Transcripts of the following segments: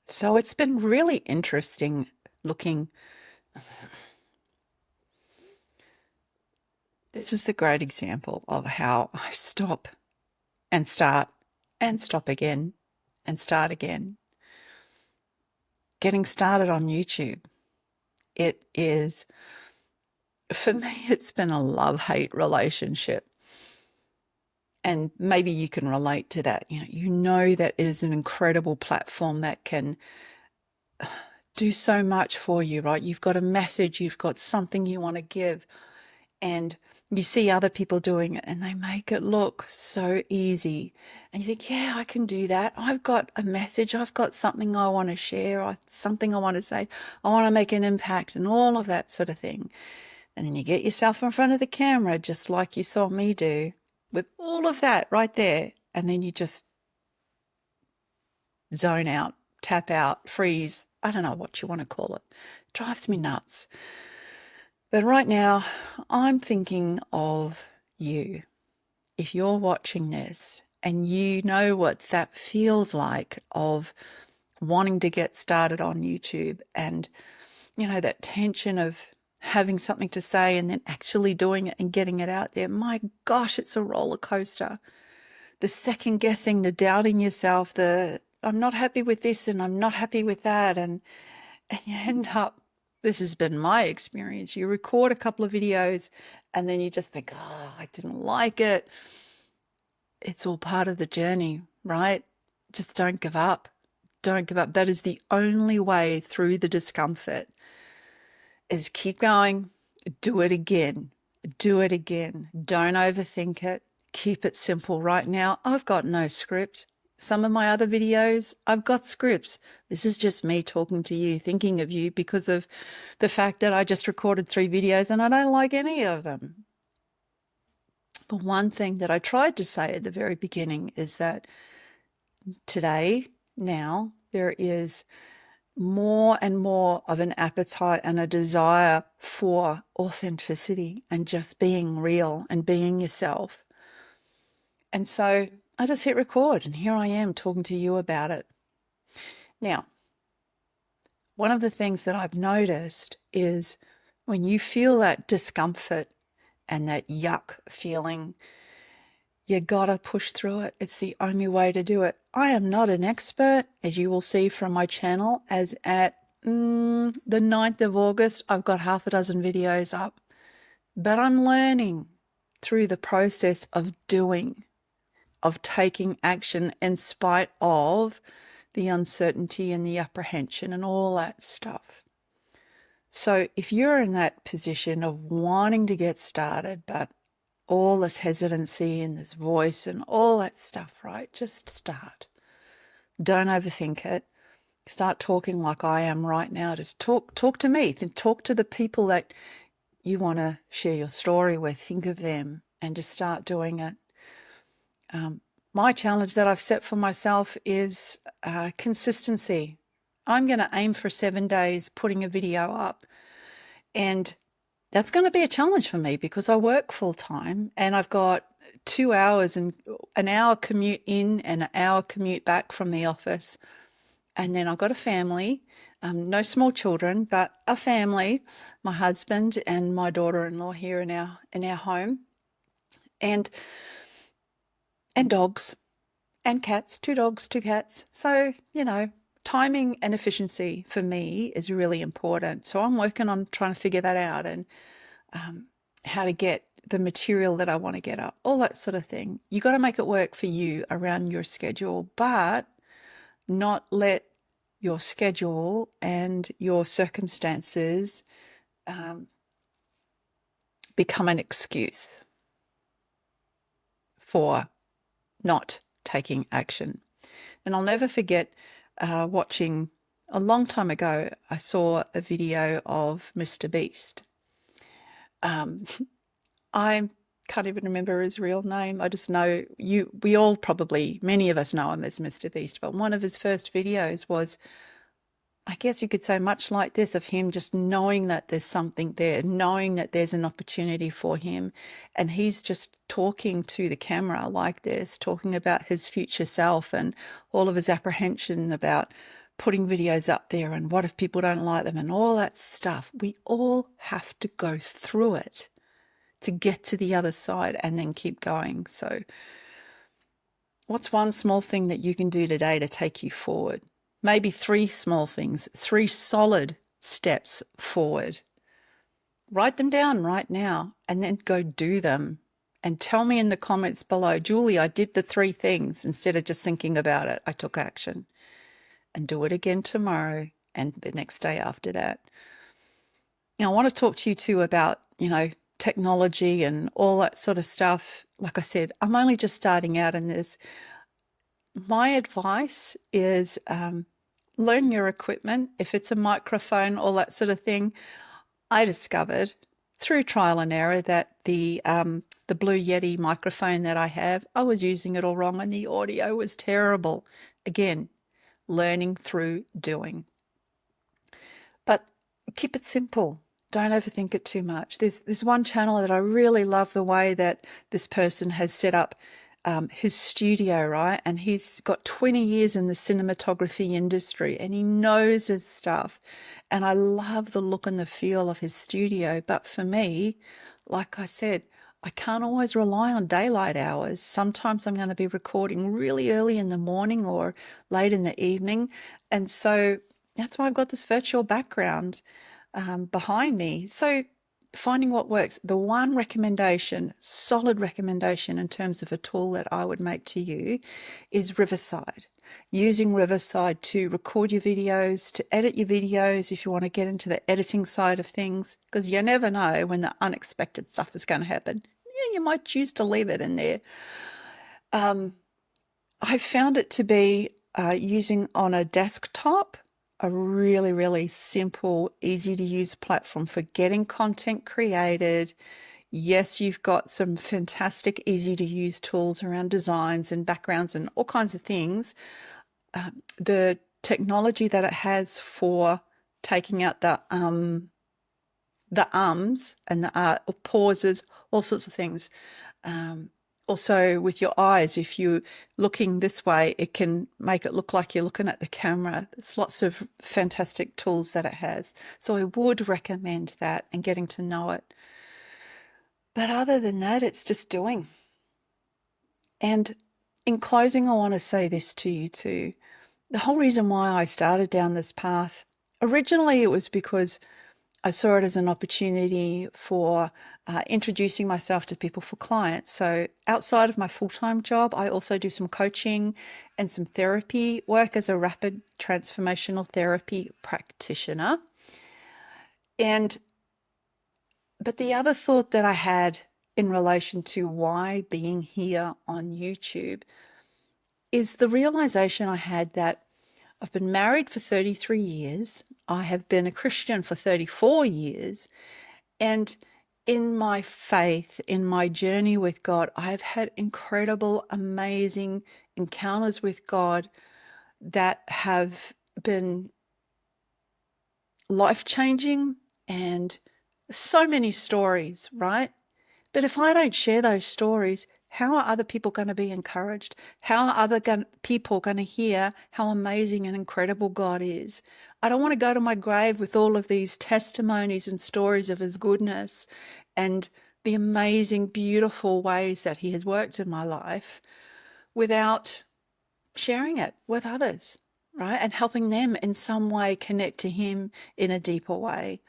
So it's been really interesting looking. This is a great example of how I stop and start and stop again and start again. Getting started on YouTube. It is, for me, it's been a love-hate relationship. And maybe you can relate to that. You know that it is an incredible platform that can do so much for you, right? You've got a message, you've got something you want to give, and you see other people doing it and they make it look so easy. And you think, yeah, I can do that. I've got a message. I've got something I want to share, or something I want to say. I want to make an impact and all of that sort of thing. And then you get yourself in front of the camera, just like you saw me do, with all of that right there. And then you just zone out, tap out, freeze. I don't know what you want to call it. It drives me nuts. But right now, I'm thinking of you. If you're watching this and you know what that feels like of wanting to get started on YouTube and, that tension of having something to say and then actually doing it and getting it out there, my gosh, it's a roller coaster. The second guessing, the doubting yourself, the I'm not happy with this and I'm not happy with that. And you end up, this has been my experience, you record a couple of videos and then you just think, oh, I didn't like it. It's all part of the journey, right? Just don't give up. Don't give up. That is the only way through the discomfort, is keep going, do it again, do it again. Don't overthink it. Keep it simple. Right now, I've got no script. Some of my other videos, I've got scripts. This is just me talking to you, thinking of you because of the fact that I just recorded 3 videos and I don't like any of them. The one thing that I tried to say at the very beginning is that today, now, there is more and more of an appetite and a desire for authenticity and just being real and being yourself. And so I just hit record and here I am talking to you about it. Now, one of the things that I've noticed is when you feel that discomfort and that yuck feeling, you gotta push through it. It's the only way to do it. I am not an expert, as you will see from my channel, as at the 9th of August, I've got half a dozen videos up. But I'm learning through the process of doing, of taking action in spite of the uncertainty and the apprehension and all that stuff. So if you're in that position of wanting to get started, but all this hesitancy and this voice and all that stuff, right? Just start. Don't overthink it. Start talking like I am right now. Just talk to me. Then talk to the people that you want to share your story with. Think of them and just start doing it. My challenge that I've set for myself is consistency. I'm going to aim for 7 days putting a video up. And that's going to be a challenge for me because I work full time and I've got 2 hours and an hour commute in and an hour commute back from the office. And then I've got a family, no small children, but a family, my husband and my daughter-in-law here in our home, and dogs and cats, 2 dogs, 2 cats. So, timing and efficiency for me is really important. So I'm working on trying to figure that out and how to get the material that I want to get up, all that sort of thing. You got to make it work for you around your schedule, but not let your schedule and your circumstances become an excuse for not taking action. And I'll never forget watching, a long time ago, I saw a video of Mr. Beast. I can't even remember his real name. I just know we all probably, many of us know him as Mr. Beast, but one of his first videos was, I guess you could say, much like this, of him just knowing that there's something there, knowing that there's an opportunity for him. And he's just talking to the camera like this, talking about his future self and all of his apprehension about putting videos up there and what if people don't like them and all that stuff. We all have to go through it to get to the other side and then keep going. So what's one small thing that you can do today to take you forward? Maybe 3 small things, 3 solid steps forward. Write them down right now and then go do them. And tell me in the comments below, Julie, I did the 3 things instead of just thinking about it. I took action. And do it again tomorrow and the next day after that. Now, I want to talk to you too about, technology and all that sort of stuff. Like I said, I'm only just starting out in this. My advice is learn your equipment. If it's a microphone, all that sort of thing. I discovered through trial and error that the Blue Yeti microphone that I have, I was using it all wrong and the audio was terrible. Again, learning through doing. But keep it simple. Don't overthink it too much. There's one channel that I really love the way that this person has set up his studio, right? And he's got 20 years in the cinematography industry and he knows his stuff. And I love the look and the feel of his studio. But for me, like I said, I can't always rely on daylight hours. Sometimes I'm going to be recording really early in the morning or late in the evening. And so that's why I've got this virtual background behind me. So finding what works. The one recommendation, solid recommendation in terms of a tool that I would make to you is Riverside. Using Riverside to record your videos, to edit your videos if you want to get into the editing side of things, because you never know when the unexpected stuff is going to happen. Yeah, you might choose to leave it in there. I found it to be using on a desktop, a really, really simple, easy to use platform for getting content created. Yes, you've got some fantastic, easy to use tools around designs and backgrounds and all kinds of things. The technology that it has for taking out the ums and the pauses, all sorts of things. Also with your eyes, if you're looking this way, it can make it look like you're looking at the camera. There's lots of fantastic tools that it has. So I would recommend that and getting to know it. But other than that, it's just doing. And in closing, I want to say this to you too. The whole reason why I started down this path, originally it was because I saw it as an opportunity for introducing myself to people for clients. So outside of my full-time job, I also do some coaching and some therapy work as a rapid transformational therapy practitioner. But the other thought that I had in relation to why being here on YouTube is the realization I had that I've been married for 33 years. I have been a Christian for 34 years. And in my faith, in my journey with God, I've had incredible, amazing encounters with God that have been life-changing and so many stories, right? But if I don't share those stories, how are other people going to be encouraged? How are other people going to hear how amazing and incredible God is? I don't want to go to my grave with all of these testimonies and stories of his goodness and the amazing, beautiful ways that he has worked in my life without sharing it with others, right? And helping them in some way connect to him in a deeper way.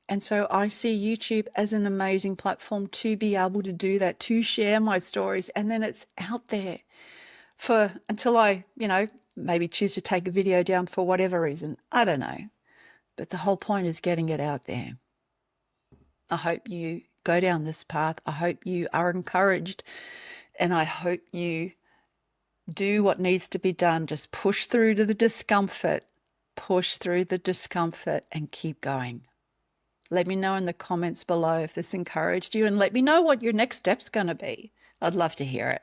And so I see YouTube as an amazing platform to be able to do that, to share my stories. And then it's out there until I, maybe choose to take a video down for whatever reason. I don't know. But the whole point is getting it out there. I hope you go down this path. I hope you are encouraged. And I hope you do what needs to be done. Just push through to the discomfort. Push through the discomfort and keep going. Let me know in the comments below if this encouraged you and let me know what your next step's going to be. I'd love to hear it.